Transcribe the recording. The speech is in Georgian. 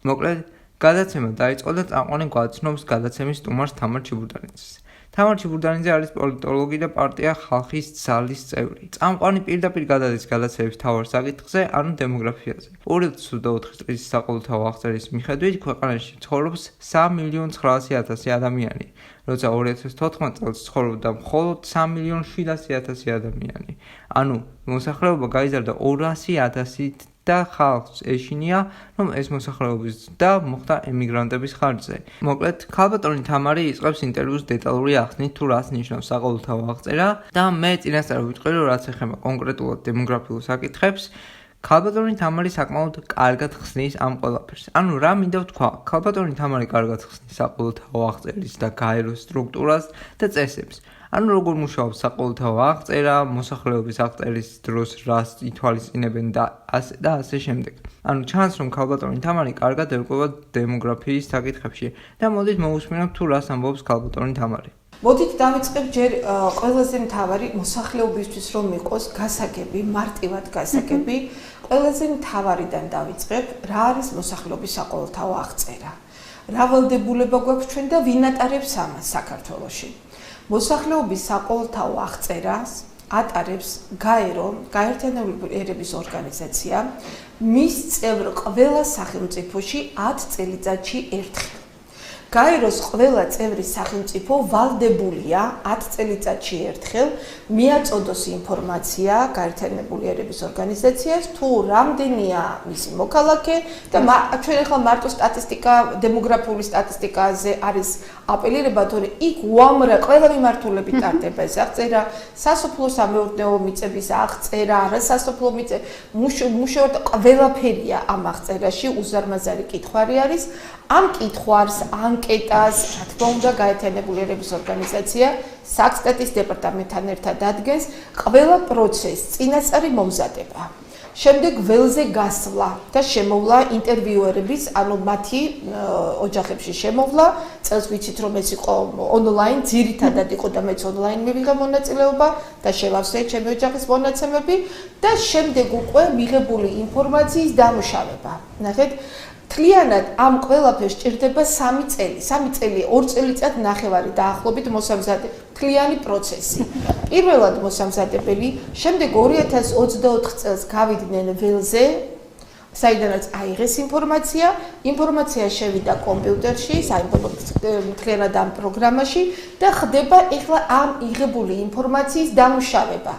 მოკლედ, გადაცემა დაიწყო და წამყვანი გვაცნობს გადაცემის სტუმარს თამარ ჩიბურდანიძეს. თამარ ჩიბურდანიძე არის პოლიტოლოგი და პარტია ხალხის ძალის წევრი. წამყვანი პირდაპირ გადადის გადაცემის მთავარ საკითხზე, ანუ დემოგრაფიაზე. 2024 წლის საყოველთაო აღწერის მიხედვით ქვეყანაში ცხოვრობს 3.900.000 ადამიანი, როცა 2014 წელს ცხოვრობდა მხოლოდ 3.700.000 ადამიანი. ანუ მოსახლეობა გაიზარდა 200.000 და ხალხს ეშინია, რომ ეს მოსახლეობის და მოხდა ემიგრანტების ხარჯზე. მოკლედ, ქალბატონი თამარი იწყებს ინტერვიუს დეტალური ახსნით თუ რას ნიშნავს საყოველთაო აღწერა და მე წინასწარ ვიტყვი, რომ რაც ეხება კონკრეტულად დემოგრაფიულ საკითხებს, ქალბატონი თამარი საკმაოდ კარგად ხსნის ამ ყველაფერს. ანუ რა მინდა ვთქვა, ქალბატონი თამარი კარგად ხსნის საყოველთაო აღწერის და გაეროს სტრუქტურას და წესებს. ანუ როგორ მუშაობს საყოველთაო აღწერა, მოსახლეობის აღწერის დროს რას ითვალისწინებენ და ასე შემდეგ. ანუ ჩანს, რომ ქალბატონი თამარი კარგად ერკვევა დემოგრაფიის საკითხებში და მოდით მოვუსმინოთ თუ რას ამბობს ქალბატონი თამარი. მოდით დავიწყებ ჯერ ყველაზე მთავარი მოსახლეობისთვის რომ იყოს გასაგები, მარტივად გასაგები, ყველაზე მთავარიდან დავიწყებ, რა არის მოსახლეობის საყოველთაო აღწერა. რა ვალდებულება გვაქვს ჩვენ და ვინ ატარებს ამას საქართველოში. მოსახლეობის საყოველთაო აღწერას ატარებს გაერო, გაერთიანებული ერების ორგანიზაცია, მის წევრ ყველა სახელმწიფოში 10 წელიწადში ერთხელ. გაეროს ყველა წევრი სახელმწიფო ვალდებულია 10 წელიწადში ერთხელ მიაწოდოს ინფორმაცია გაერთიანებული ერების ორგანიზაციას თუ რამდენია მისი მოქალაქე და ჩვენ ახლა მარტო სტატისტიკა, დემოგრაფიული სტატისტიკაზე არის აპელირება, თორე იქ უამრავი ყველა მიმართულებით ტარდება ეს აღწერა, სასოფლო-სამეურნეო მიწების აღწერა, არასასოფლო მუშაობ ყველაფერია ამ აღწერაში, უზარმაზარი კითხვარი არის. ამ კითხვარს, ანკეტას, რა თქმა უნდა, გაერთიანებული ერების ორგანიზაცია საქსტატის დეპარტამენტთან ერთად ადგენს, ყველა პროცესს წინასწარი მომზადება. შემდეგ ველზე გასვლა და შემოვლა ინტერვიუერების, ანუ მათი ოჯახებში შემოვლა, წელს ვიცით რომ ეს იყო ონლაინ, ძირითადად იყო და მეც ონლაინ მივიღე მონაწილეობა და შევავსე ჩემი ოჯახის მონაცემები და შემდეგ უკვე მიღებული ინფორმაციის დამუშავება. ნახეთ, თლიანად ამ ყველაფერს სჭირდება 3 წელი. 3 წელი, 2 წელიწად ნახევარი დაახლოებით მოსამზადებელი თლიანი პროცესი. პირველად მოსამზადებელი, შემდეგ 2024 წელს გავიდნენ ველზე, საიდანაც აიღეს ინფორმაცია შევიდა კომპიუტერში, თლიანად ამ პროგრამაში და ხდება ეხლა ამ იღებული ინფორმაციის დამუშავება.